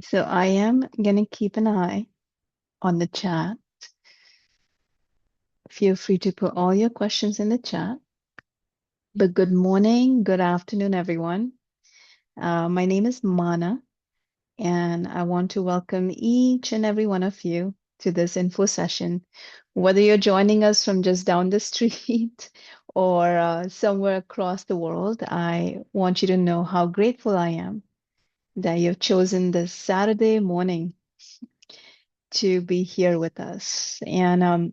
So I am going to keep an eye on the chat. Feel free to put all your questions in the chat. But good morning, good afternoon, everyone. My name is Mana, and I want to welcome each and every one of you to this info session. Whether you're joining us from just down the street or somewhere across the world, I want you to know how grateful I am that you've chosen this Saturday morning to be here with us. And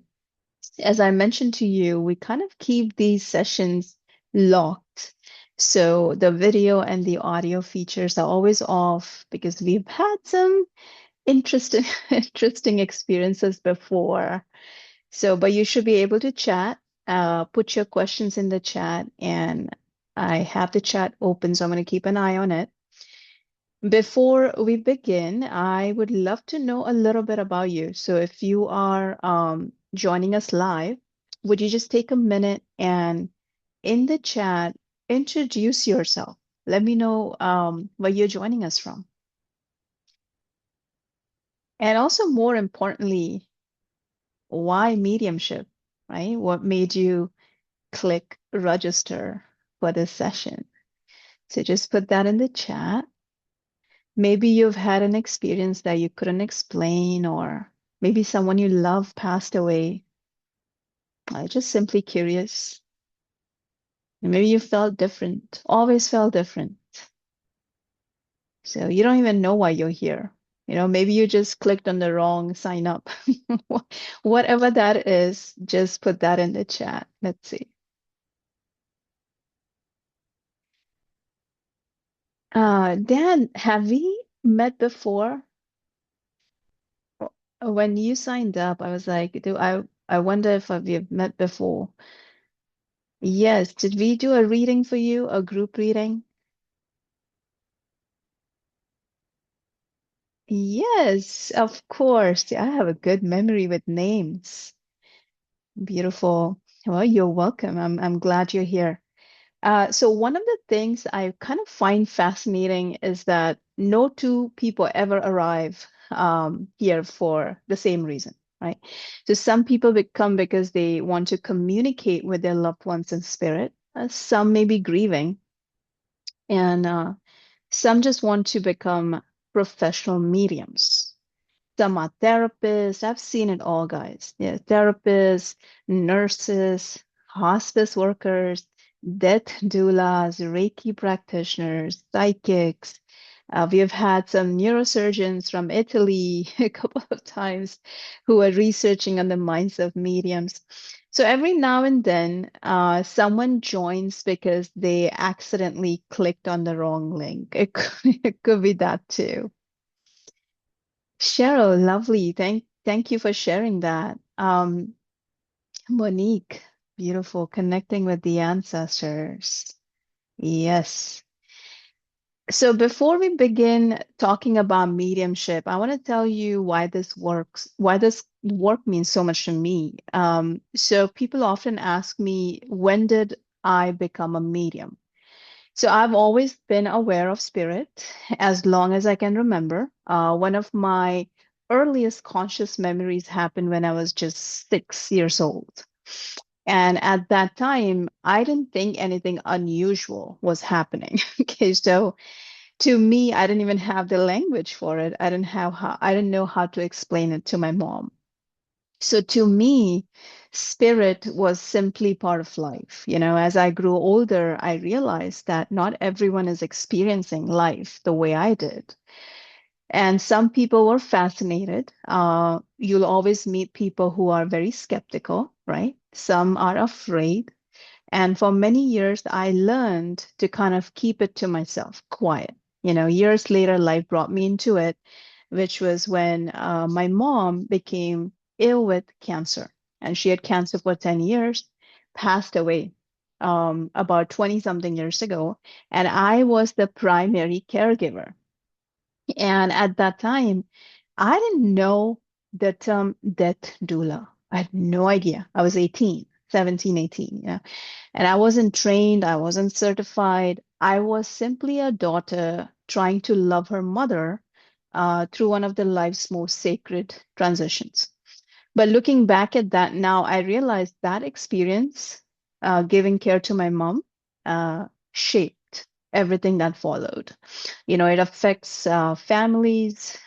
as I mentioned to you, we kind of keep these sessions locked. So the video and the audio features are always off because we've had some interesting interesting experiences before. So, but you should be able to chat, put your questions in the chat, and I have the chat open, so I'm going to keep an eye on it. Before we begin, I would love to know a little bit about you. So if you are joining us live, would you just take a minute and in the chat, introduce yourself? Let me know where you're joining us from. And also, more importantly, why mediumship, right? What made you click register for this session? So just put that in the chat. Maybe you've had an experience that you couldn't explain, or maybe someone you love passed away. I just simply curious. And maybe you felt different, always felt different. So you don't even know why you're here. Maybe you just clicked on the wrong sign up. Whatever that is, just put that in the chat. Let's see. Dan, have we met before? When you signed up, I was like, I wonder if we've met before. Yes, did we do a reading for you, a group reading? Yes, of course. I have a good memory with names. Beautiful. Well, you're welcome. I'm glad you're here. So one of the things I kind of find fascinating is that no two people ever arrive here for the same reason, right? So some people come because they want to communicate with their loved ones in spirit. Some may be grieving, and some just want to become professional mediums. Some are therapists. I've seen it all, guys. Yeah, therapists, nurses, hospice workers, death doulas, Reiki practitioners, psychics. We have had some neurosurgeons from Italy a couple of times who are researching on the minds of mediums. So every now and then, someone joins because they accidentally clicked on the wrong link. It could be that too. Cheryl, lovely. Thank you for sharing that. Monique, beautiful, connecting with the ancestors. Yes. So before we begin talking about mediumship, I want to tell you why this work means so much to me. So people often ask me, when did I become a medium? So I've always been aware of spirit as long as I can remember. One of my earliest conscious memories happened when I was just 6 years old. And at that time, I didn't think anything unusual was happening. Okay, so to me, I didn't even have the language for it. I didn't know how to explain it to my mom. So to me, spirit was simply part of life. As I grew older, I realized that not everyone is experiencing life the way I did. And some people were fascinated. You'll always meet people who are very skeptical, right? Some are afraid. And for many years, I learned to kind of keep it to myself, quiet. Years later, life brought me into it, which was when my mom became ill with cancer. And she had cancer for 10 years, passed away about 20 something years ago. And I was the primary caregiver. And at that time, I didn't know the term death doula. I had no idea. I was 18, 17, 18, and I wasn't trained, I wasn't certified. I was simply a daughter trying to love her mother through one of the life's most sacred transitions. But looking back at that now, I realized that experience, giving care to my mom, shaped everything that followed. It affects families.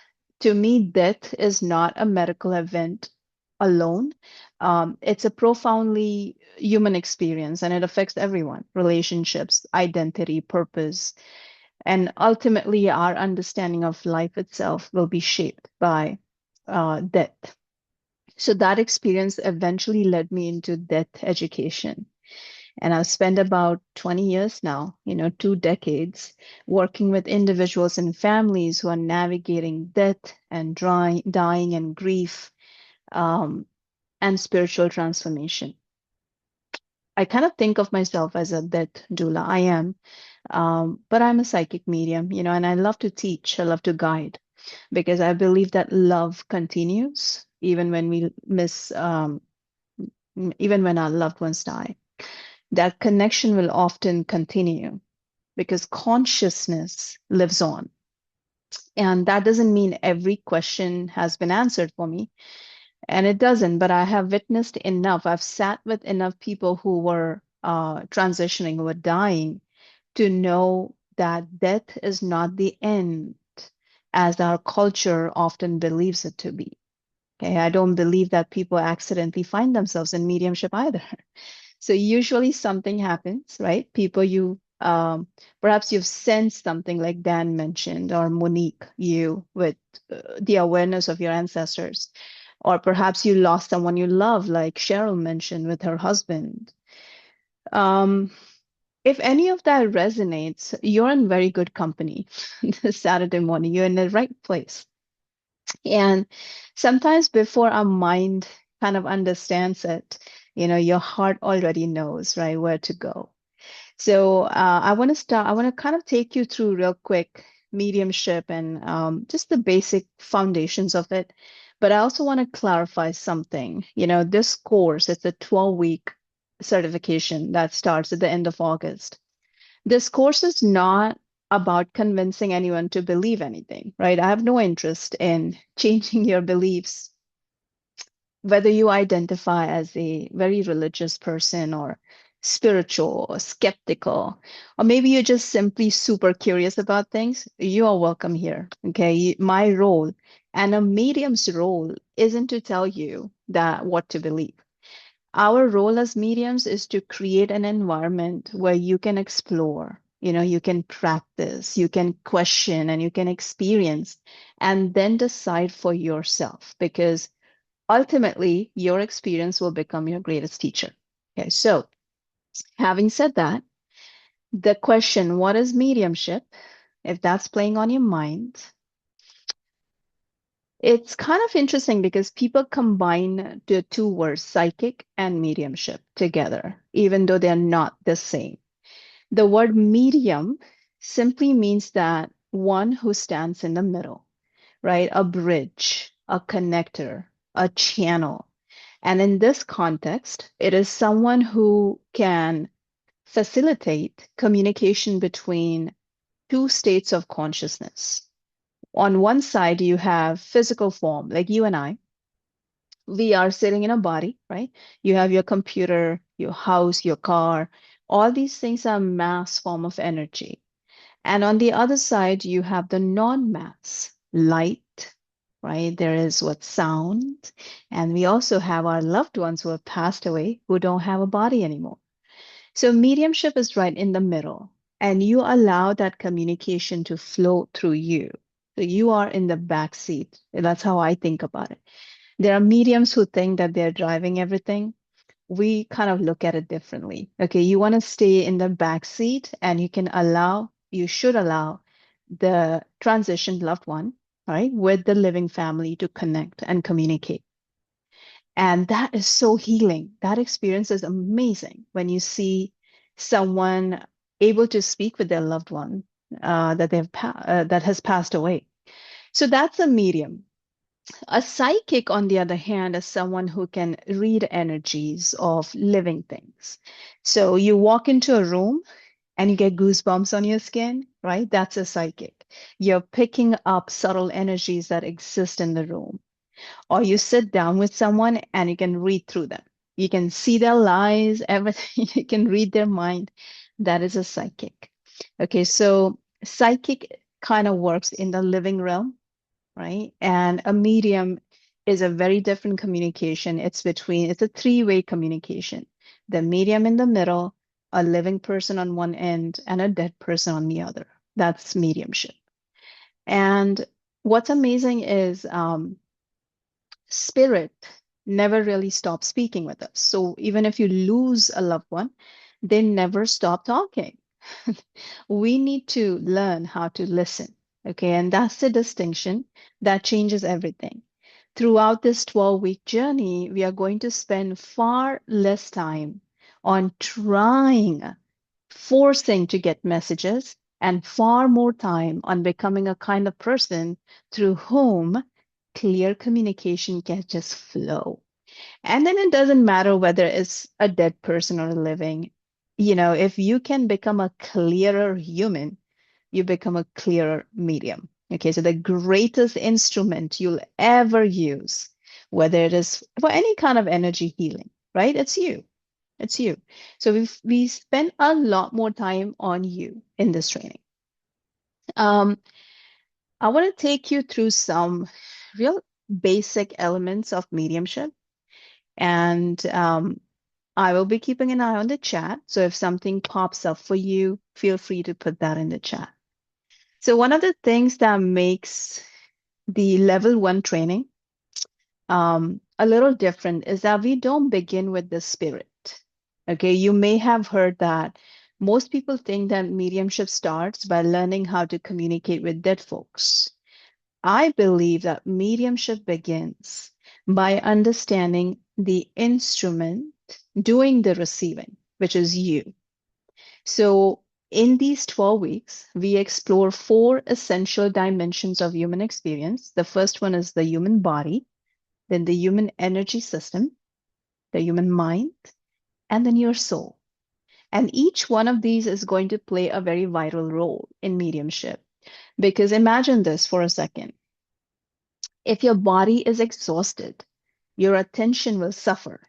To me, death is not a medical event alone. It's a profoundly human experience and it affects everyone, relationships, identity, purpose, and ultimately our understanding of life itself will be shaped by death. So that experience eventually led me into death education. And I've spent about 20 years now, 2 decades, working with individuals and families who are navigating death and dying and grief, um, and spiritual transformation. I kind of think of myself as a death doula. I am, but I'm a psychic medium, and I love to teach, I love to guide because I believe that love continues even when we miss, even when our loved ones die. That connection will often continue because consciousness lives on. And that doesn't mean every question has been answered for me. And it doesn't, but I have witnessed enough. I've sat with enough people who were transitioning, who were dying, to know that death is not the end as our culture often believes it to be. Okay, I don't believe that people accidentally find themselves in mediumship either. So usually something happens, right? People perhaps you've sensed something like Dan mentioned, or Monique, you with the awareness of your ancestors, or perhaps you lost someone you love, like Cheryl mentioned with her husband. Um, if any of that resonates, you're in very good company this Saturday morning. You're in the right place. And sometimes before our mind kind of understands it, your heart already knows, right, where to go. So I want to kind of take you through real quick mediumship and just the basic foundations of it. But I also want to clarify something. This course, it's a 12-week certification that starts at the end of August. This course is not about convincing anyone to believe anything, right? I have no interest in changing your beliefs, whether you identify as a very religious person or spiritual or skeptical, or maybe you're just simply super curious about things, you are welcome here. Okay. My role and a medium's role isn't to tell you that what to believe. Our role as mediums is to create an environment where you can explore, you can practice, you can question, and you can experience, and then decide for yourself because ultimately your experience will become your greatest teacher. Okay, so having said that, the question, what is mediumship? If that's playing on your mind, it's kind of interesting because people combine the two words, psychic and mediumship, together, even though they're not the same. The word medium simply means that one who stands in the middle, right? A bridge, a connector, a channel. And in this context, it is someone who can facilitate communication between two states of consciousness. On one side, you have physical form, like you and I. We are sitting in a body, right? You have your computer, your house, your car. All these things are mass form of energy. And on the other side, you have the non-mass, light, right? There is what sound. And we also have our loved ones who have passed away who don't have a body anymore. So mediumship is right in the middle, and you allow that communication to flow through you. So you are in the back seat. That's how I think about it. There are mediums who think that they're driving everything. We kind of look at it differently. Okay, you want to stay in the back seat and you should allow the transitioned loved one, right, with the living family to connect and communicate. And that is so healing. That experience is amazing when you see someone able to speak with their loved one that has passed away. So that's a medium. A psychic, on the other hand, is someone who can read energies of living things. So you walk into a room and you get goosebumps on your skin. right? That's a psychic. You're picking up subtle energies that exist in the room. Or you sit down with someone and you can read through them. You can see their lies, everything. You can read their mind. That is a psychic. Okay, so psychic kind of works in the living realm, right? And a medium is a very different communication. It's a three-way communication. The medium in the middle, a living person on one end, and a dead person on the other. That's mediumship. And what's amazing is spirit never really stops speaking with us. So even if you lose a loved one, they never stop talking. We need to learn how to listen. Okay. And that's the distinction that changes everything. Throughout this 12-week journey, we are going to spend far less time on trying, forcing to get messages, and far more time on becoming a kind of person through whom clear communication can just flow. And then it doesn't matter whether it's a dead person or a living. If you can become a clearer human, you become a clearer medium. Okay, so the greatest instrument you'll ever use, whether it is for any kind of energy healing, right? It's you. It's you. So we spend a lot more time on you in this training. Um, I want to take you through some real basic elements of mediumship, and I will be keeping an eye on the chat. So if something pops up for you, feel free to put that in the chat. So one of the things that makes the level one training a little different is that we don't begin with the spirit. Okay, you may have heard that most people think that mediumship starts by learning how to communicate with dead folks. I believe that mediumship begins by understanding the instrument doing the receiving, which is you. So, in these 12 weeks, we explore four essential dimensions of human experience. The first one is the human body, then the human energy system, the human mind, and then your soul. And each one of these is going to play a very vital role in mediumship. Because imagine this for a second. If your body is exhausted, your attention will suffer,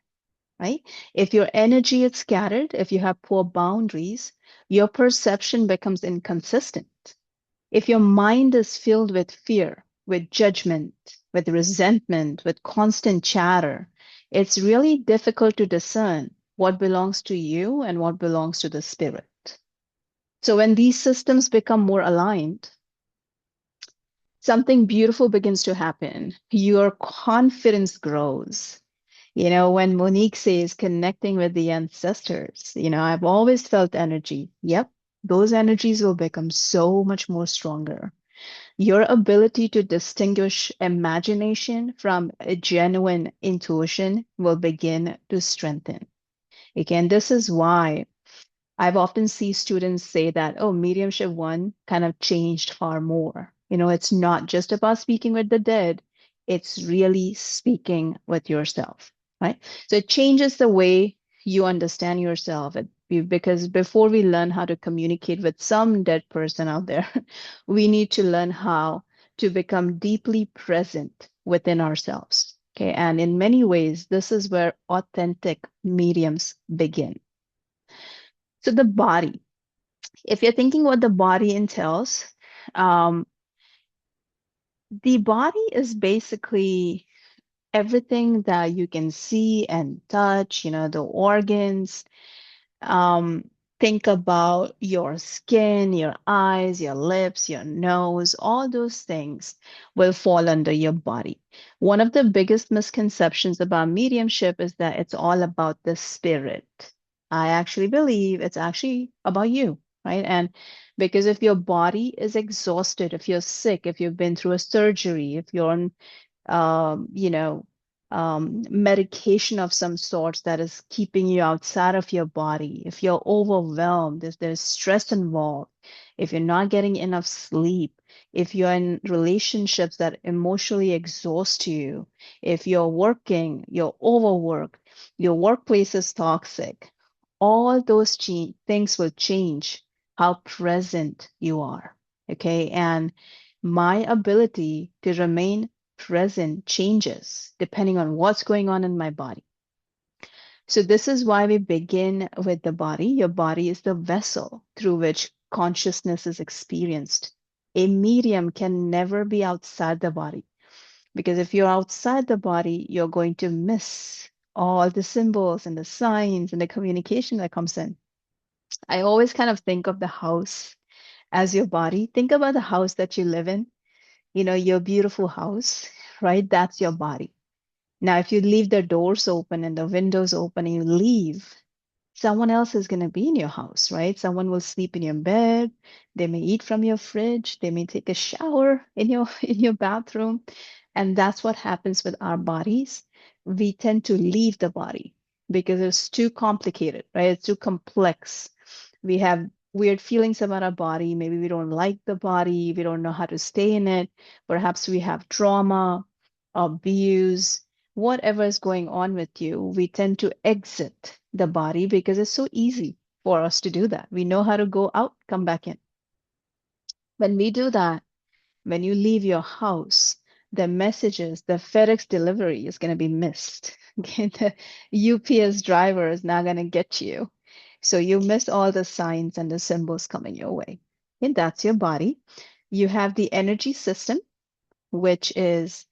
right? If your energy is scattered, if you have poor boundaries, your perception becomes inconsistent. If your mind is filled with fear, with judgment, with resentment, with constant chatter, it's really difficult to discern what belongs to you and what belongs to the spirit. So when these systems become more aligned, something beautiful begins to happen. Your confidence grows. When Monique says connecting with the ancestors, I've always felt energy. Yep, those energies will become so much more stronger. Your ability to distinguish imagination from a genuine intuition will begin to strengthen. Again, this is why I've often seen students say that, oh, mediumship one kind of changed far more. It's not just about speaking with the dead, it's really speaking with yourself, right? So it changes the way you understand yourself. Because before we learn how to communicate with some dead person out there, we need to learn how to become deeply present within ourselves. Okay. And in many ways, this is where authentic mediums begin. So the body, if you're thinking what the body entails, um, the body is basically everything that you can see and touch, the organs. Um, think about your skin, your eyes, your lips, your nose, all those things will fall under your body. One of the biggest misconceptions about mediumship is that it's all about the spirit. I actually believe it's actually about you, right? And because if your body is exhausted, if you're sick, if you've been through a surgery, if you're on um, you know, medication of some sorts that is keeping you outside of your body, if you're overwhelmed, if there's stress involved, if you're not getting enough sleep, if you're in relationships that emotionally exhaust you, if you're working, you're overworked, your workplace is toxic, all those things will change how present you are. Okay. And my ability to remain present changes depending on what's going on in my body. So, this is why we begin with the body. Your body is the vessel through which consciousness is experienced. A medium can never be outside the body because if you're outside the body, you're going to miss all the symbols and the signs and the communication that comes in. I always kind of think of the house as your body. Think about the house that you live in, your beautiful house, right? That's your body. Now, if you leave the doors open and the windows open and you leave, someone else is going to be in your house, right? Someone will sleep in your bed. They may eat from your fridge. They may take a shower in your in your bathroom. And that's what happens with our bodies. We tend to leave the body because it's too complicated, right? It's too complex. We have weird feelings about our body. Maybe we don't like the body. We don't know how to stay in it. Perhaps we have trauma, abuse, whatever is going on with you. We tend to exit the body because it's so easy for us to do that. We know how to go out, come back in. When we do that, when you leave your house, the messages, the FedEx delivery is going to be missed. Okay, the UPS driver is not going to get you. So you miss all the signs and the symbols coming your way. And that's your body. You have the energy system, which is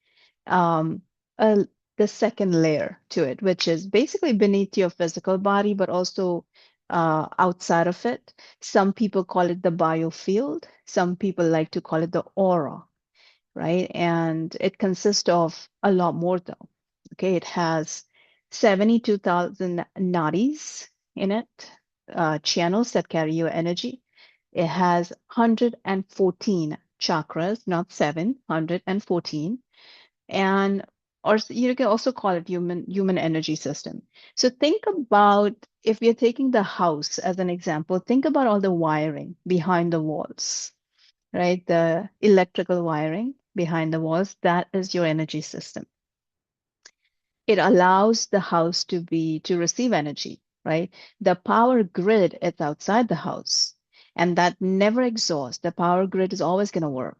um, a, the second layer to it, which is basically beneath your physical body, but also outside of it. Some people call it the biofield. Some people like to call it the aura, right? And it consists of a lot more, though. Okay, it has 72,000 nadis in it, channels that carry your energy. It has 114 chakras, not 714, and or you can also call it human energy system. So think about, if you're taking the house as an example, think about all the wiring behind the walls, right? The electrical wiring behind the walls, that is your energy system. It allows the house to receive energy, right? The power grid is outside the house, and that never exhausts. The power grid is always going to work.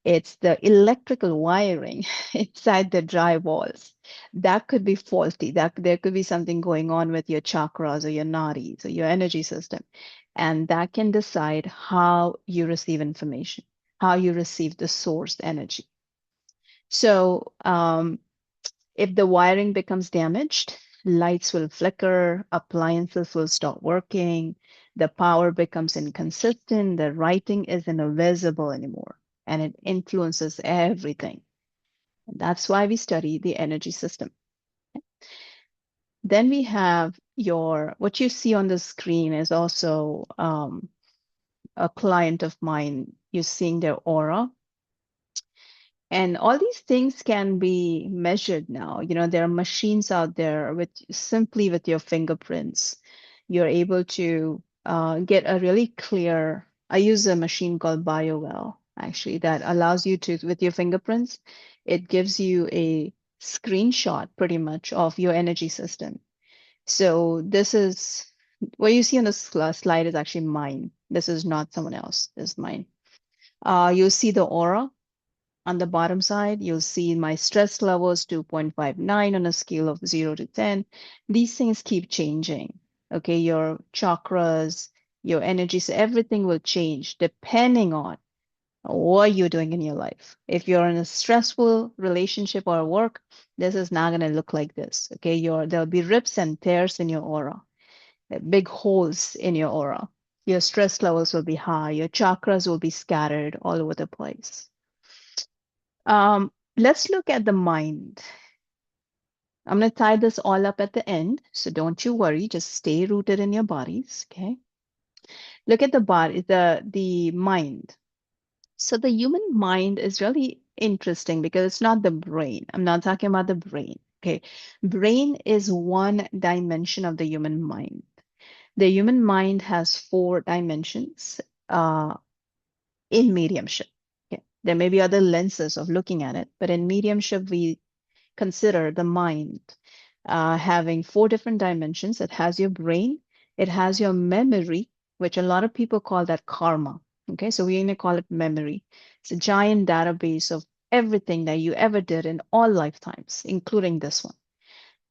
It's the electrical wiring inside the dry walls that could be faulty. That there could be something going on with your chakras or your nadis or your energy system, and that can decide how you receive information, how you receive the source energy. So, if the wiring becomes damaged, lights will flicker, appliances will stop working, the power becomes inconsistent, the writing isn't visible anymore, and it influences everything. And that's why we study the energy system. Then we have what you see on the screen is also a client of mine. You're seeing their aura. And all these things can be measured now. There are machines out there simply with your fingerprints. You're able to get a really clear. I use a machine called BioWell, actually, that allows you to, with your fingerprints, it gives you a screenshot pretty much of your energy system. So this is what you see on the slide is actually mine. This is not someone else. This is mine. You'll see the aura. On the bottom side, you'll see my stress levels 2.59 on a scale of 0 to 10. These things keep changing. Okay, your chakras, your energy, so everything will change depending on what you're doing in your life. If you're in a stressful relationship or work, this is not going to look like this. Okay, there'll be rips and tears in your aura, big holes in your aura. Your stress levels will be high, your chakras will be scattered all over the place. Let's look at the mind. I'm going to tie this all up at the end, so don't you worry. Just stay rooted in your bodies, okay? Look at the body, the mind. So the human mind is really interesting because it's not the brain. I'm not talking about the brain, okay? Brain is one dimension of the human mind. The human mind has four dimensions in mediumship. Okay? There may be other lenses of looking at it, but in mediumship, we consider the mind having four different dimensions. It has your brain, it has your memory, which a lot of people call that karma. Okay, so we're going to call it memory. It's a giant database of everything that you ever did in all lifetimes, including this one.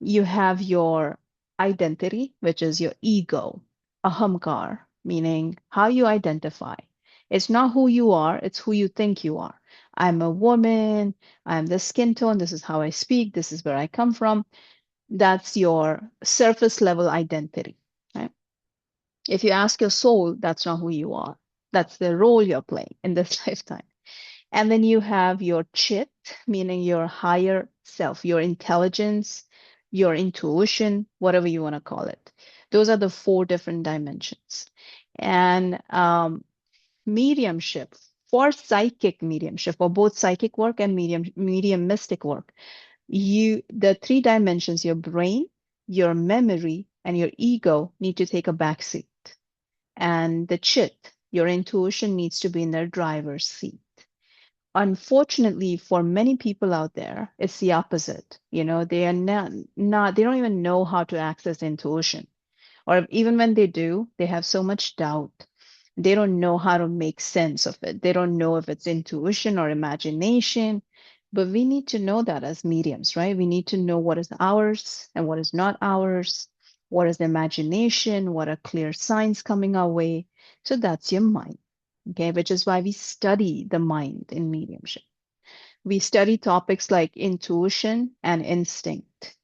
You have your identity, which is your ego, ahamkar, meaning how you identify. It's not who you are, it's who you think you are. I'm a woman, I'm the skin tone, this is how I speak, this is where I come from. That's your surface level identity. Right? If you ask your soul, that's not who you are. That's the role you're playing in this lifetime. And then you have your chit, meaning your higher self, your intelligence, your intuition, whatever you want to call it. Those are the four different dimensions. And mediumship, for psychic mediumship, for both psychic work and medium mystic work, the three dimensions, your brain, your memory, and your ego need to take a backseat. And the chit, your intuition, needs to be in their driver's seat. Unfortunately, for many people out there, it's the opposite. They are not they don't even know how to access intuition. Or even when they do, they have so much doubt. They don't know how to make sense of it. They don't know if it's intuition or imagination. But we need to know that as mediums, right? We need to know what is ours and what is not ours, what is the imagination, what are clear signs coming our way. So that's your mind, okay? Which is why we study the mind in mediumship. We study topics like intuition and instinct,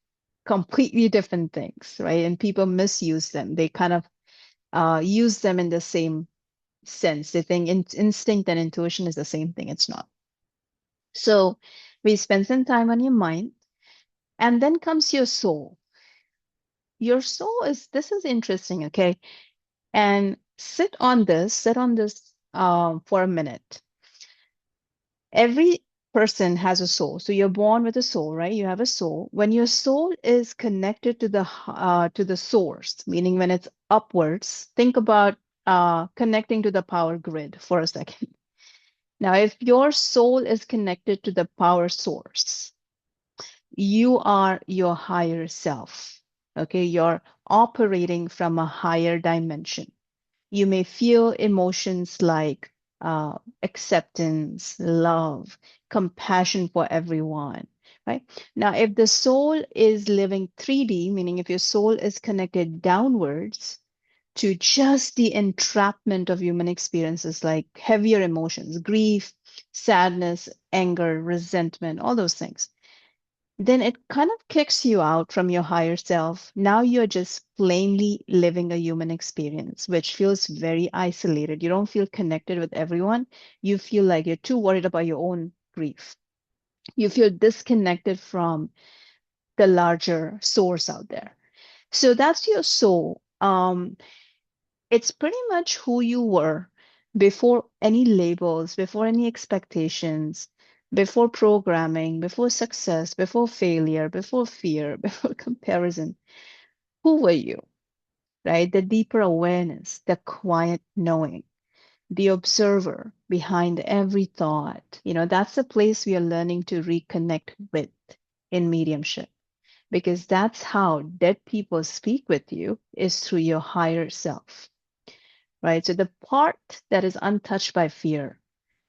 completely different things, right? And people misuse them. They kind of use them in the same sense. They think instinct and intuition is the same thing. It's not. So we spend some time on your mind, and then comes your soul. Your soul this is interesting, okay? And sit on this for a minute. Every person has a soul. So you're born with a soul, right? You have a soul. When your soul is connected to the source, meaning when it's upwards, think about connecting to the power grid for a second. Now, if your soul is connected to the power source, you are your higher self. Okay, you're operating from a higher dimension. You may feel emotions like acceptance, love, compassion for everyone, right? Now, if the soul is living 3D, meaning if your soul is connected downwards to just the entrapment of human experiences like heavier emotions, grief, sadness, anger, resentment, all those things, then it kind of kicks you out from your higher self. Now you're just plainly living a human experience, which feels very isolated. You don't feel connected with everyone. You feel like you're too worried about your own grief. You feel disconnected from the larger source out there. So that's your soul. It's pretty much who you were before any labels, before any expectations, before programming, before success, before failure, before fear, before comparison. Who were you, right? The deeper awareness, the quiet knowing, the observer behind every thought. That's the place we are learning to reconnect with in mediumship, because that's how dead people speak with you, is through your higher self, right? So the part that is untouched by fear,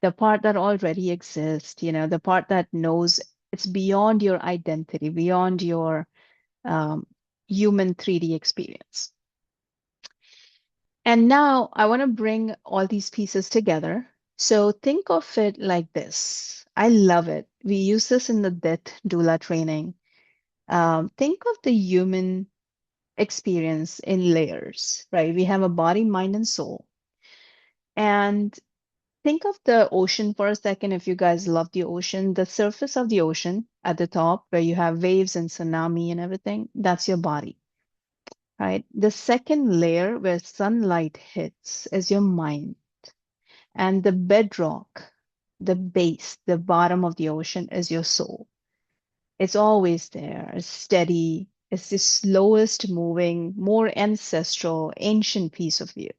the part that already exists, the part that knows it's beyond your identity, beyond your um, human 3D experience. And now I want to bring all these pieces together. So think of it like this. I love it. We use this in the death doula training. Think of the human experience in layers, right? We have a body, mind, and soul. And think of the ocean for a second. If you guys love the ocean, the surface of the ocean at the top, where you have waves and tsunami and everything, that's your body, right? The second layer where sunlight hits is your mind. And the bedrock, the base, the bottom of the ocean is your soul. It's always there, it's steady. It's the slowest moving, more ancestral, ancient piece of you.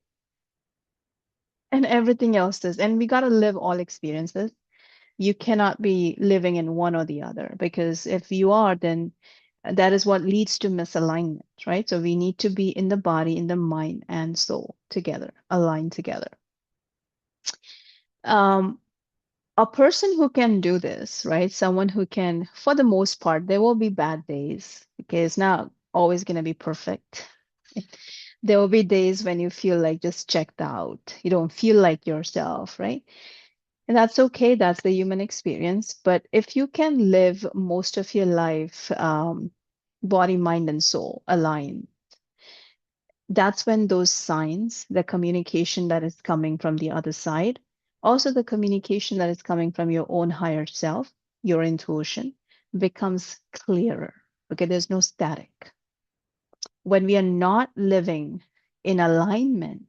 And everything else is. And we got to live all experiences. You cannot be living in one or the other, because if you are, then That is what leads to misalignment, right? So we need to be in the body, in the mind, and soul together, aligned together. Um, a person who can do this, right? Someone who can, for the most part, there will be bad days. Okay, it's not always going to be perfect. There will be days when you feel like just checked out. You don't feel like yourself, right? And that's okay. That's the human experience. But if you can live most of your life, body, mind, and soul aligned, that's when those signs, the communication that is coming from the other side, also the communication that is coming from your own higher self, your intuition, becomes clearer. Okay, there's no static. When we are not living in alignment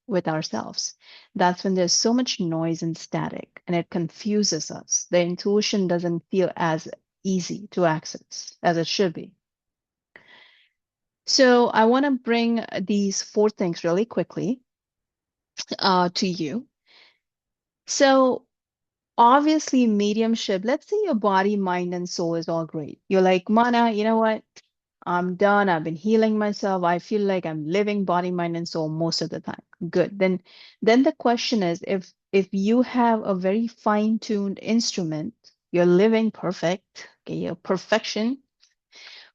with ourselves, that's when there's so much noise and static and it confuses us. The intuition doesn't feel as easy to access as it should be. So I want to bring these four things really quickly to you. So obviously, mediumship, let's say your body, mind, and soul is all great. You're like, Mana, you know what? I'm done. I've been healing myself. I feel like I'm living body, mind, and soul most of the time. Good. Then the question is, if you have a very fine-tuned instrument, you're living perfect, okay, your perfection,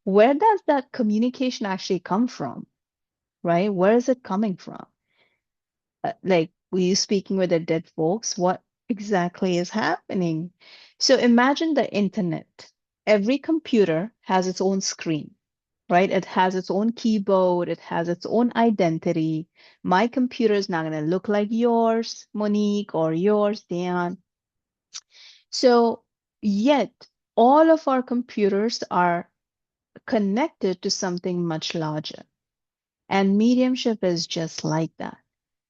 where does that communication actually come from, right? Where is it coming from? Like, were you speaking with the dead folks? What exactly is happening? So imagine the internet. Every computer has its own screen, right? It has its own keyboard, it has its own identity. My computer is not going to look like yours, Monique, or yours, Dan. So, yet, all of our computers are connected to something much larger. And mediumship is just like that.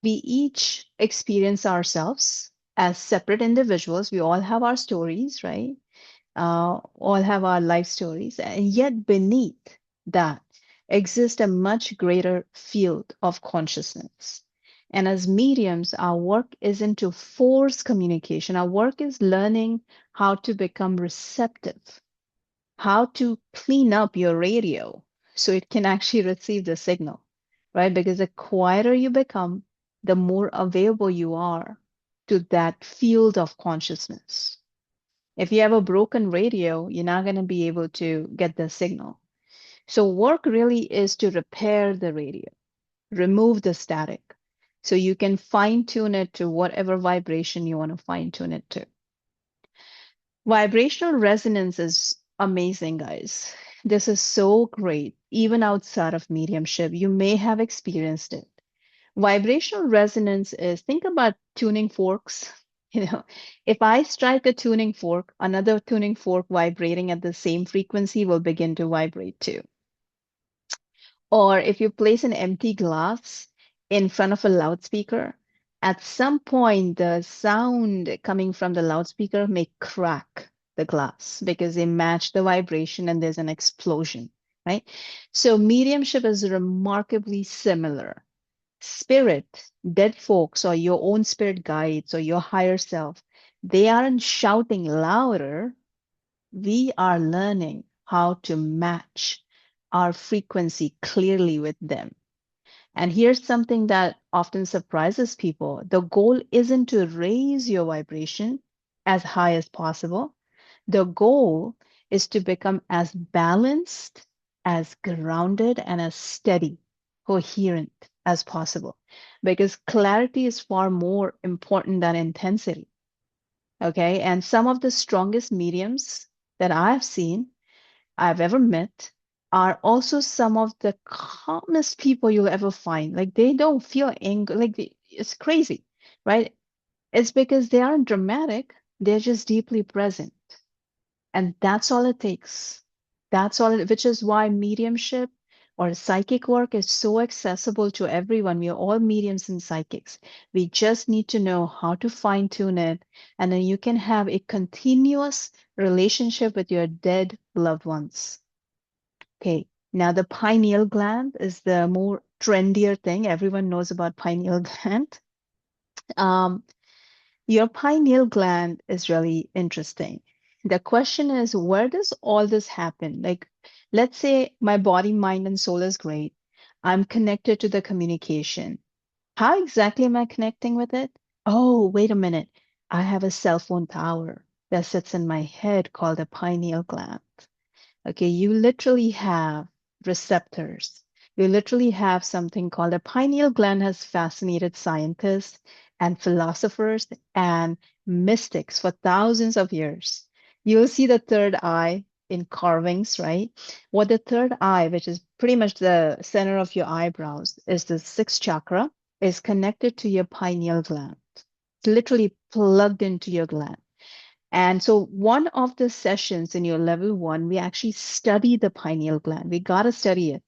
We each experience ourselves as separate individuals. We all have our stories, right? All have our life stories. And yet, beneath that exists a much greater field of consciousness. And as mediums, our work isn't to force communication, our work is learning how to become receptive, how to clean up your radio so it can actually receive the signal, right? Because the quieter you become, the more available you are to that field of consciousness. If you have a broken radio, you're not going to be able to get the signal. So, work really is to repair the radio, remove the static, so you can fine tune it to whatever vibration you want to fine tune it to. Vibrational resonance is amazing, guys. This is so great, even outside of mediumship. You may have experienced it. Vibrational resonance is, think about tuning forks. You know, if I strike a tuning fork, another tuning fork vibrating at the same frequency will begin to vibrate too. Or if you place an empty glass in front of a loudspeaker, at some point the sound coming from the loudspeaker may crack the glass because they match the vibration and there's an explosion, right? So mediumship is remarkably similar. Spirit, dead folks, or your own spirit guides, or your higher self, they aren't shouting louder. We are learning how to match our frequency clearly with them. And here's something that often surprises people. The goal isn't to raise your vibration as high as possible. The goal is to become as balanced, as grounded, and as steady, coherent as possible. Because clarity is far more important than intensity. Okay. And some of the strongest mediums that I've seen, I've ever met, are also some of the calmest people you'll ever find. Like they don't feel anger. It's crazy, right? It's because they aren't dramatic. They're just deeply present. And that's all it takes. That's all, which is why mediumship or psychic work is so accessible to everyone. We are all mediums and psychics. We just need to know how to fine tune it. And then you can have a continuous relationship with your dead loved ones. Okay. Now, the pineal gland is the more trendier thing. Everyone knows about pineal gland. Um, your pineal gland is really interesting. The question is, where does all this happen? Like, let's say my body, mind, and soul is great. I'm connected to the communication. How exactly am I connecting with it? Oh, wait a minute. I have a cell phone tower that sits in my head called a pineal gland. Okay, you literally have receptors. You literally have something called a pineal gland has fascinated scientists and philosophers and mystics for thousands of years. You'll see the third eye in carvings, right? What the third eye, which is pretty much the center of your eyebrows, is the sixth chakra, is connected to your pineal gland. It's literally plugged into your gland. And so, one of the sessions in your level one, we actually study the pineal gland. We got to study it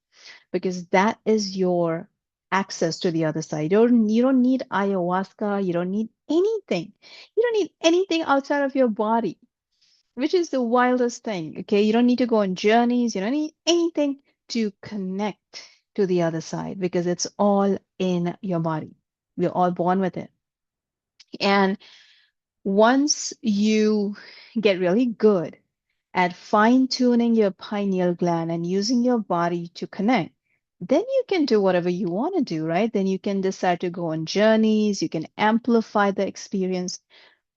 because that is your access to the other side. You don't need ayahuasca. You don't need anything. You don't need anything outside of your body, which is the wildest thing. Okay. You don't need to go on journeys. You don't need anything to connect to the other side because it's all in your body. We're all born with it. And once you get really good at fine tuning your pineal gland and using your body to connect, then you can do whatever you want to do, right? Then you can decide to go on journeys, you can amplify the experience.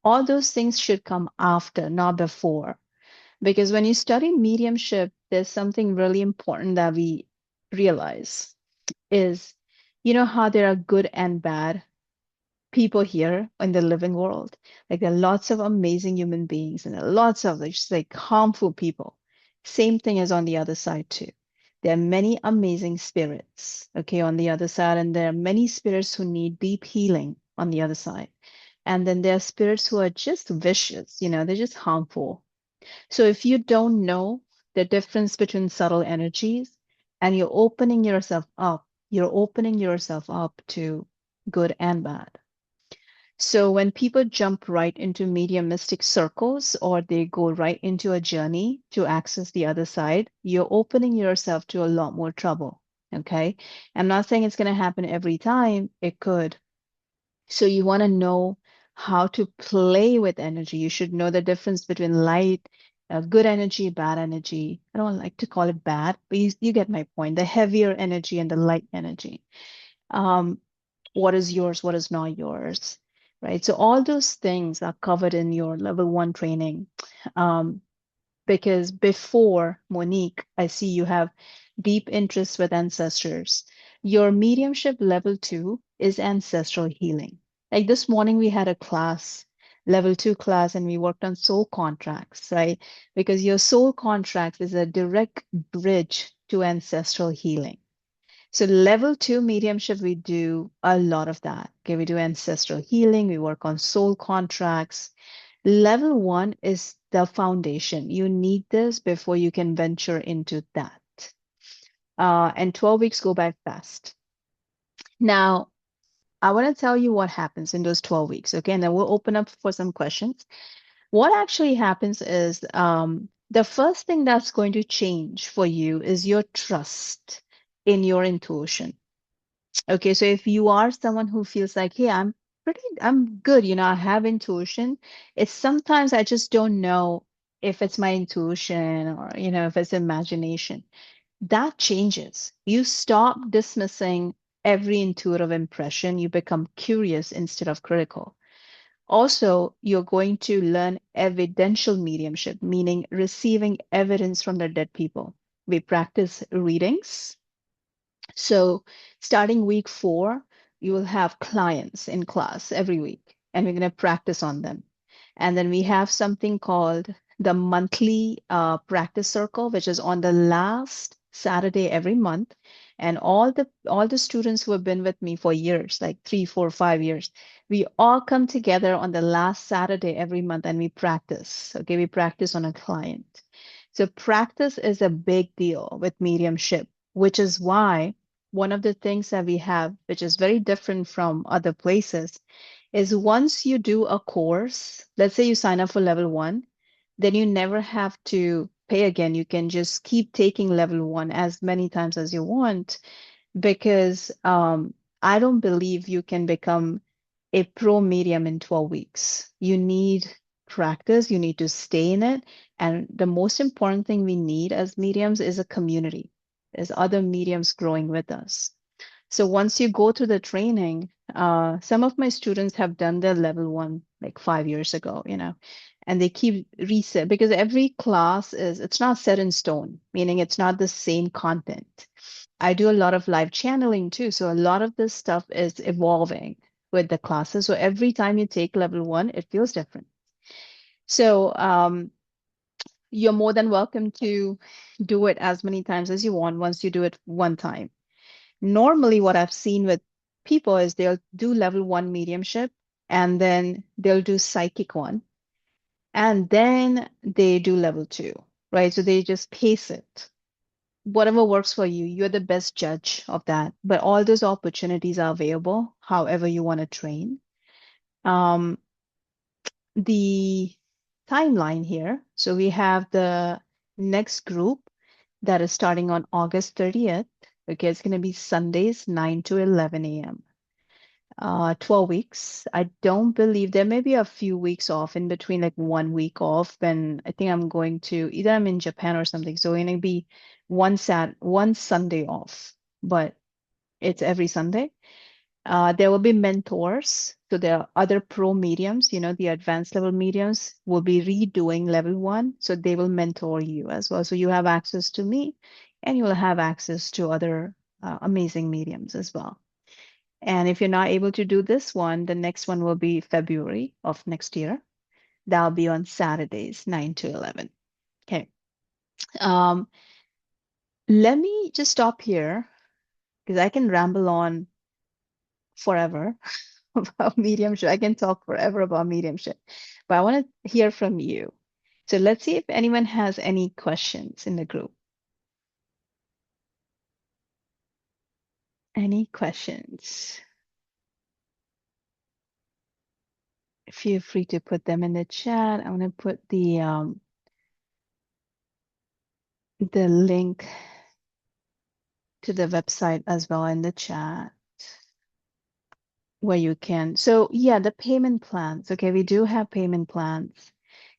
All those things should come after, not before. Because when you study mediumship, there's something really important that we realize is, you know how there are good and bad people here in the living world. Like there are lots of amazing human beings and there are lots of like, just like harmful people. Same thing is on the other side too. There are many amazing spirits, okay, on the other side, and there are many spirits who need deep healing on the other side. And then there are spirits who are just vicious, they're just harmful. So if you don't know the difference between subtle energies and you're opening yourself up to good and bad. So when people jump right into mediumistic circles or they go right into a journey to access the other side, you're opening yourself to a lot more trouble. Okay. I'm not saying it's going to happen every time. It could. So you want to know how to play with energy. You should know the difference between light, good energy, bad energy. I don't like to call it bad, but you get my point. The heavier energy and the light energy. Um, what is yours, what is not yours, right? So all those things are covered in your level one training. Um, because before Monique, I see you have deep interest with ancestors. Your mediumship level two is ancestral healing. Like this morning, we had a class, level two class, and we worked on soul contracts, right? Because your soul contracts is a direct bridge to ancestral healing. So level two mediumship, we do a lot of that. Okay, we do ancestral healing, we work on soul contracts. Level one is the foundation. You need this before you can venture into that. And 12 weeks go by fast. Now, I want to tell you what happens in those 12 weeks. Okay, and then we'll open up for some questions. What actually happens is the first thing that's going to change for you is your trust in your intuition. Okay, so if you are someone who feels like, hey, I'm good, I have intuition. It's sometimes I just don't know if it's my intuition or, if it's imagination. That changes. You stop dismissing every intuitive impression. You become curious instead of critical. Also, you're going to learn evidential mediumship, meaning receiving evidence from the dead people. We practice readings, so starting week 4, you will have clients in class every week, and we're going to practice on them. And then we have something called the monthly practice circle, which is on the last Saturday every month. And all the students who have been with me for years, like 3, 4, 5 years, we all come together on the last Saturday every month and we practice. Okay, we practice on a client. So practice is a big deal with mediumship, which is why one of the things that we have, which is very different from other places, is once you do a course, let's say you sign up for level one, then you never have to pay again. You can just keep taking level one as many times as you want because I don't believe you can become a pro medium in 12 weeks. You need practice, you need to stay in it. And the most important thing we need as mediums is a community. There's other mediums growing with us. So once you go through the training, some of my students have done their level one like 5 years ago, and they keep reset because every class it's not set in stone, meaning it's not the same content. I do a lot of live channeling too. So a lot of this stuff is evolving with the classes. So every time you take level one, it feels different. So you're more than welcome to do it as many times as you want once you do it one time. Normally, what I've seen with people is they'll do level one mediumship and then they'll do psychic one and then they do level two, right? So they just pace it. Whatever works for you, you're the best judge of that. But all those opportunities are available, however you want to train. Um, the timeline here. So we have the next group that is starting on August 30th. Okay, it's going to be Sundays, 9 to 11 a.m. 12 weeks. I don't believe there may be a few weeks off in between, like 1 week off. When I think I'm going to either I'm in Japan or something. So it's going to be one Sunday off, but it's every Sunday. There will be mentors. So there are other pro mediums, the advanced level mediums will be redoing level one. So they will mentor you as well. So you have access to me and you will have access to other amazing mediums as well. And if you're not able to do this one, the next one will be February of next year. That'll be on Saturdays, 9 to 11. Okay. Um, Let me just stop here because I can ramble on forever about mediumship. I can talk forever about mediumship, but I want to hear from you. So let's see if anyone has any questions in the group. Any questions? Feel free to put them in the chat. I'm going to put the link to the website as well in the chat where you can. So yeah, the payment plans. Okay, we do have payment plans.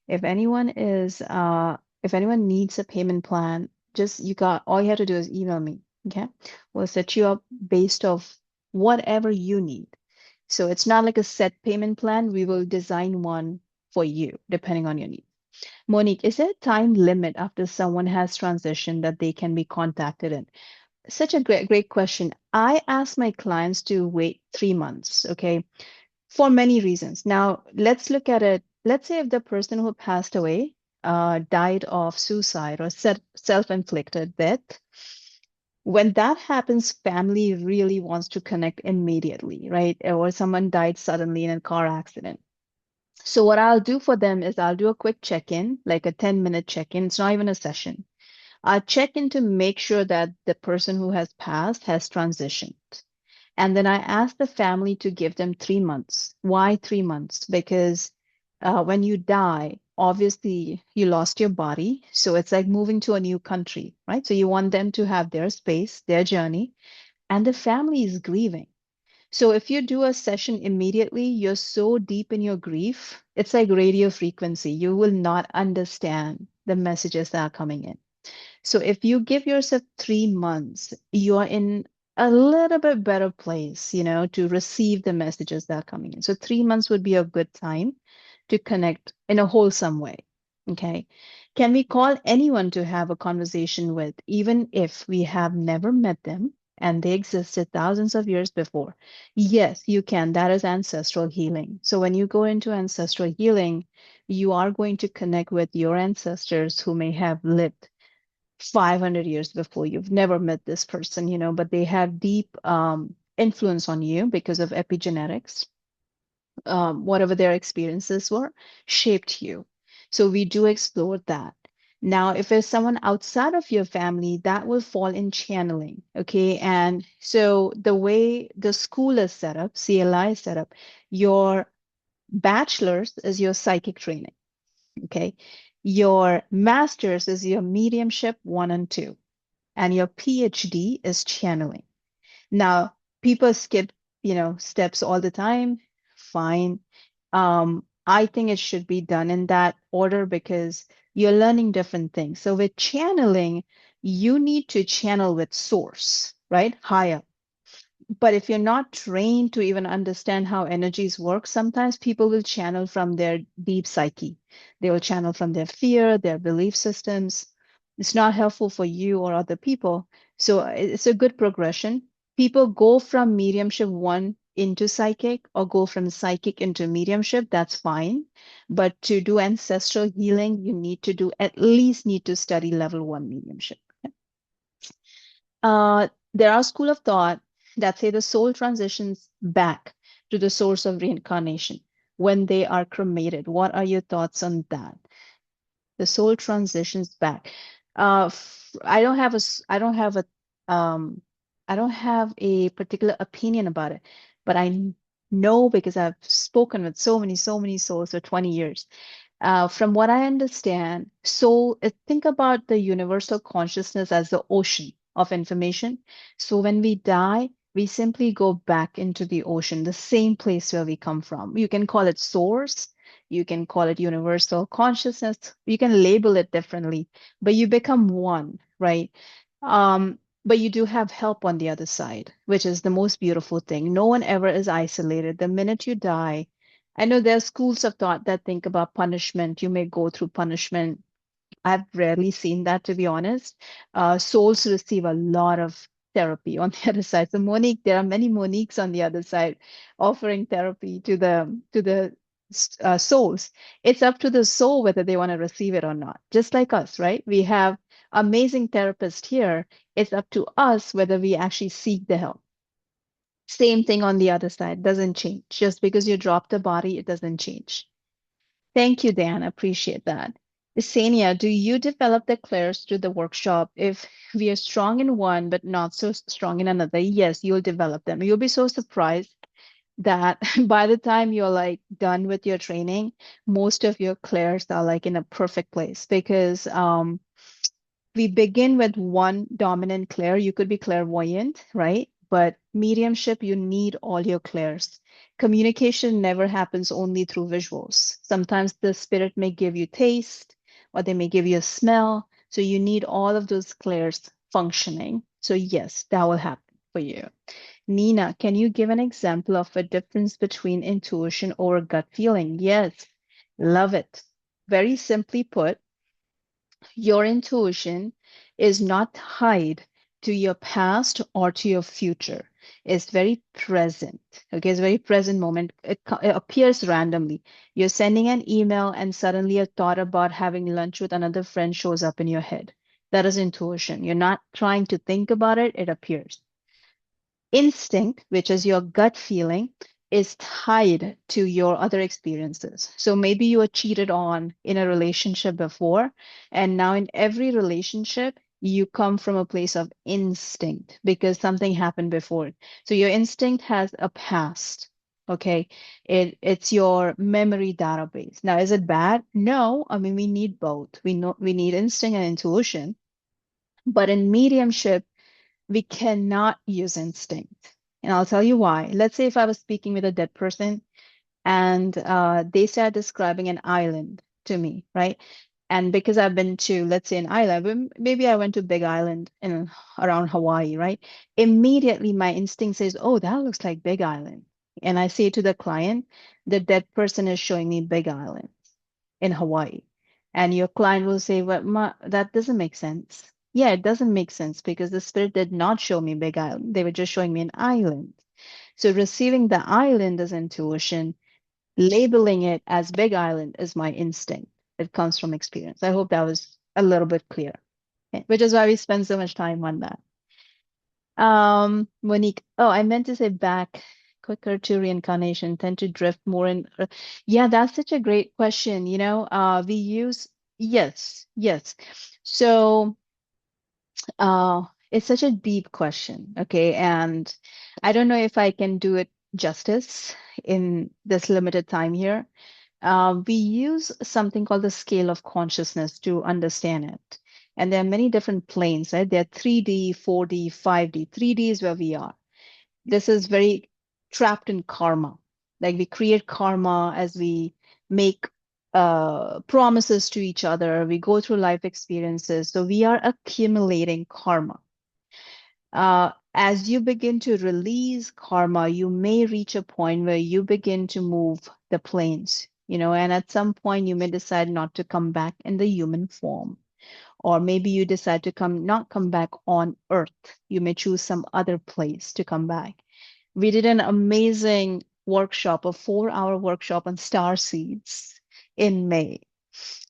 If anyone if anyone needs a payment plan, all you have to do is email me. Okay, we'll set you up based off whatever you need. So it's not like a set payment plan. We will design one for you depending on your needs. Monique, is there a time limit after someone has transitioned that they can be contacted in? Such a great question. I ask my clients to wait 3 months, okay, for many reasons. Now, let's look at it. Let's say if the person who passed away died of suicide or self-inflicted death, when that happens, family really wants to connect immediately, right? Or someone died suddenly in a car accident. So what I'll do for them is I'll do a quick check-in, like a 10-minute check-in. It's not even a session. I check in to make sure that the person who has passed has transitioned. And then I ask the family to give them 3 months. Why 3 months? Because when you die, obviously you lost your body. So it's like moving to a new country, right? So you want them to have their space, their journey, and the family is grieving. So if you do a session immediately, you're so deep in your grief, it's like radio frequency. You will not understand the messages that are coming in. So if you give yourself 3 months, you are in a little bit better place, to receive the messages that are coming in. So 3 months would be a good time to connect in a wholesome way. Okay. Can we call anyone to have a conversation with, even if we have never met them and they existed thousands of years before? Yes, you can. That is ancestral healing. So when you go into ancestral healing, you are going to connect with your ancestors who may have lived 500 years before. You've never met this person, but they have deep influence on you because of epigenetics. Whatever their experiences were, shaped you. So we do explore that. Now, if there's someone outside of your family, that will fall in channeling. Okay. And so the way the school is set up, CLI is set up, your bachelor's is your psychic training. Okay. Your master's is your mediumship 1 and 2, and your PhD is channeling. Now, people skip, steps all the time. Fine. I think it should be done in that order because you're learning different things. So with channeling, you need to channel with source, right? Higher. But if you're not trained to even understand how energies work, sometimes people will channel from their deep psyche. They will channel from their fear, their belief systems. It's not helpful for you or other people. So it's a good progression. People go from mediumship one into psychic or go from psychic into mediumship. That's fine. But to do ancestral healing, you need to do at least need to study level one mediumship. There are school of thought that say the soul transitions back to the source of reincarnation when they are cremated. What are your thoughts on that? The soul transitions back. I don't have um, I don't have a particular opinion about it, but know because I've spoken with so many souls for 20 years. From what I understand, so think about the universal consciousness as the ocean of information. So when we die, we simply go back into the ocean, the same place where we come from. You can call it source, you can call it universal consciousness, you can label it differently, but you become one, right? But you do have help on the other side, which is the most beautiful thing. No one ever is isolated. The minute you die, I know there are schools of thought that think about punishment. You may go through punishment. I've rarely seen that, to be honest. Souls receive a lot of therapy on the other side. So Monique, there are many Moniques on the other side offering therapy to the souls. It's up to the soul whether they want to receive it or not. Just like us, right? We have amazing therapists here. It's up to us whether we actually seek the help. Same thing on the other side, doesn't change. Just because you drop the body, it doesn't change. Thank you, Dan. Appreciate that. Isania, do you develop the clairs through the workshop? If we are strong in one but not so strong in another, yes, you'll develop them. You'll be so surprised that by the time you're like done with your training, most of your clairs are like in a perfect place because we begin with one dominant clair. You could be clairvoyant, right? But mediumship, you need all your clairs. Communication never happens only through visuals. Sometimes the spirit may give you taste or they may give you a smell. So you need all of those clairs functioning. So yes, that will happen for you. Nina, can you give an example of a difference between intuition or gut feeling? Yes, love it. Very simply put, your intuition is not tied to your past or to your future. It's very present. Okay, it's very present moment. It appears randomly. You're sending an email and suddenly a thought about having lunch with another friend shows up in your head. That is intuition. You're not trying to think about it, it appears. Instinct, which is your gut feeling, is tied to your other experiences. So maybe you were cheated on in a relationship before, and now in every relationship, you come from a place of instinct because something happened before. So your instinct has a past. Okay, it's your memory database. Now, is it bad? No. I mean, we need both. We know we need instinct and intuition. But in mediumship, we cannot use instinct. And I'll tell you why. Let's say if I was speaking with a dead person and they start describing an island to me, right? And because I've been to, let's say, an island, maybe I went to Big Island in around Hawaii, right? Immediately my instinct says, oh, that looks like Big Island. And I say to the client, the dead person is showing me Big Island in Hawaii. And your client will say, well, that doesn't make sense. Yeah, it doesn't make sense because the spirit did not show me Big Island. They were just showing me an island. So receiving the island as intuition, labeling it as Big Island is my instinct. It comes from experience. I hope that was a little bit clear, okay? Which is why we spend so much time on that. Monique, oh, I meant to say back quicker to reincarnation, tend to drift more in. Yeah, that's such a great question. We use, yes, yes. So, it's such a deep question, okay? And I don't know if I can do it justice in this limited time here. We use something called the scale of consciousness to understand it. And there are many different planes, right? There are 3D, 4D, 5D. 3D is where we are. This is very trapped in karma. Like we create karma as we make promises to each other. We go through life experiences. So we are accumulating karma. As you begin to release karma, you may reach a point where you begin to move the planes, and at some point you may decide not to come back in the human form. Or maybe you decide to not come back on Earth. You may choose some other place to come back. We did an amazing workshop, a 4-hour workshop on star seeds in May.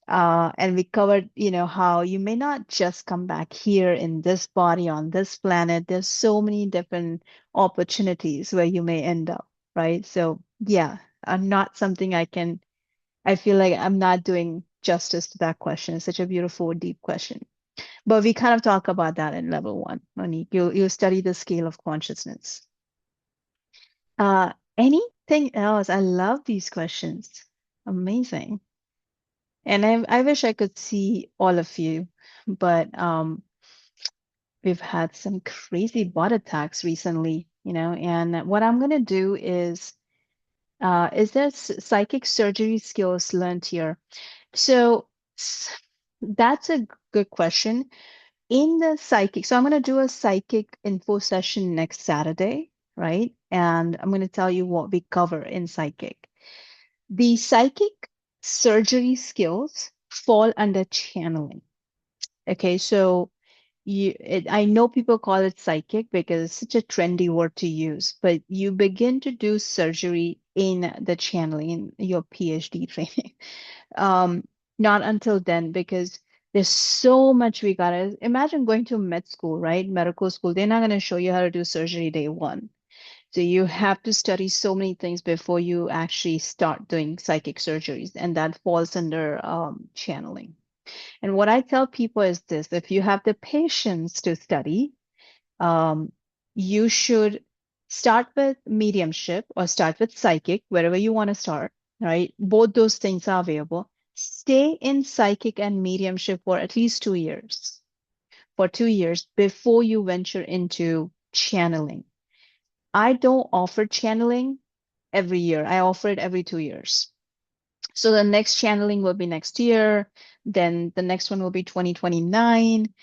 And we covered, how you may not just come back here in this body on this planet. There's so many different opportunities where you may end up, right? So yeah, not something I feel like I'm not doing justice to that question. It's such a beautiful, deep question. But we kind of talk about that in level one, Monique. You study the scale of consciousness. Anything else? I love these questions. Amazing. And I wish I could see all of you, but we've had some crazy bot attacks recently, and what I'm gonna do is there psychic surgery skills learned here? So that's a good question. In the psychic, so I'm going to do a psychic info session next Saturday, right? And I'm going to tell you what we cover in psychic. The psychic surgery skills fall under channeling. Okay, so I know people call it psychic because it's such a trendy word to use, but you begin to do surgery in the channeling in your PhD training. Um, Not until then, because there's so much we gotta imagine going to med school, right? Medical school. They're not gonna show you how to do surgery day one. So you have to study so many things before you actually start doing psychic surgeries, and that falls under channeling. And what I tell people is this: if you have the patience to study, um, you should start with mediumship or start with psychic, wherever you want to start, right? Both those things are available. Stay in psychic and mediumship for at least 2 years, for 2 years before you venture into channeling. I don't offer channeling every year. I offer it every 2 years. So the next channeling will be next year. Then the next one will be 2029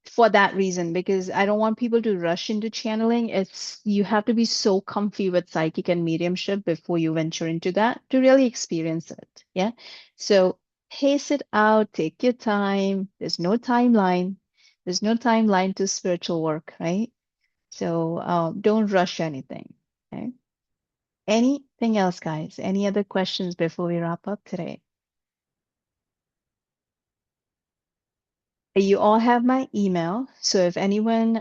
for that reason, because I don't want people to rush into channeling. You have to be so comfy with psychic and mediumship before you venture into that to really experience it. Yeah. So pace it out, take your time. There's no timeline. There's no timeline to spiritual work, right? So don't rush anything. Okay. Anything else, guys? Any other questions before we wrap up today? You all have my email, so if anyone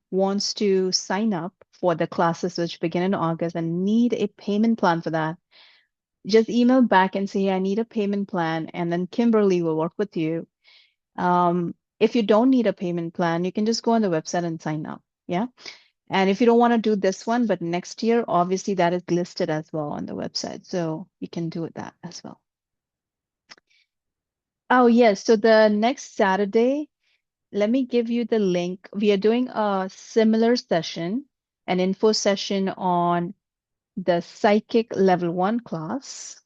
wants to sign up for the classes which begin in August and need a payment plan for that, just email back and say, I need a payment plan, and then Kimberly will work with you. If you don't need a payment plan, you can just go on the website and sign up. Yeah. And if you don't want to do this one, but next year, obviously that is listed as well on the website. So you can do it that as well. Oh, yes. So the next Saturday, let me give you the link. We are doing a similar session, an info session on the Psychic Level 1 class.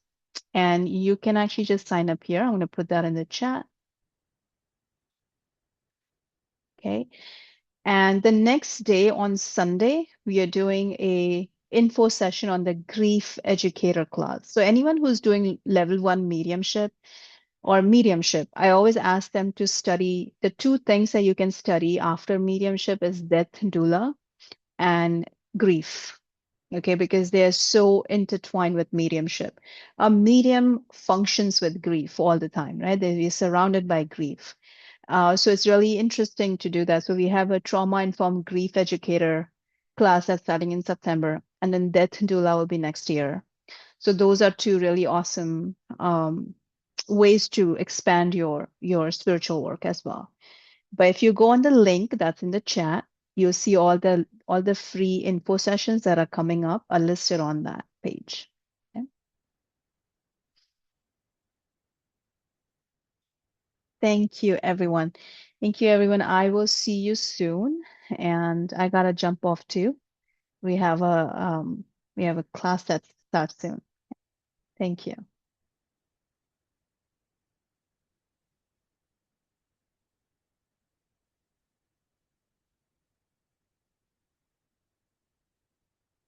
And you can actually just sign up here. I'm going to put that in the chat. Okay. And the next day on Sunday, we are doing a info session on the Grief Educator class. So anyone who's doing Level 1 mediumship, I always ask them to study the two things that you can study after mediumship is death doula and grief. Okay, because they're so intertwined with mediumship. A medium functions with grief all the time, right? They're surrounded by grief. So it's really interesting to do that. So we have a trauma-informed grief educator class that's starting in September, and then death doula will be next year. So those are two really awesome ways to expand your spiritual work as well. But if you go on the link that's in the chat, you'll see all the free info sessions that are coming up are listed on that page. Okay? Thank you, everyone. Thank you, everyone. I will see you soon. And I gotta jump off too. We have a class that starts soon. Thank you.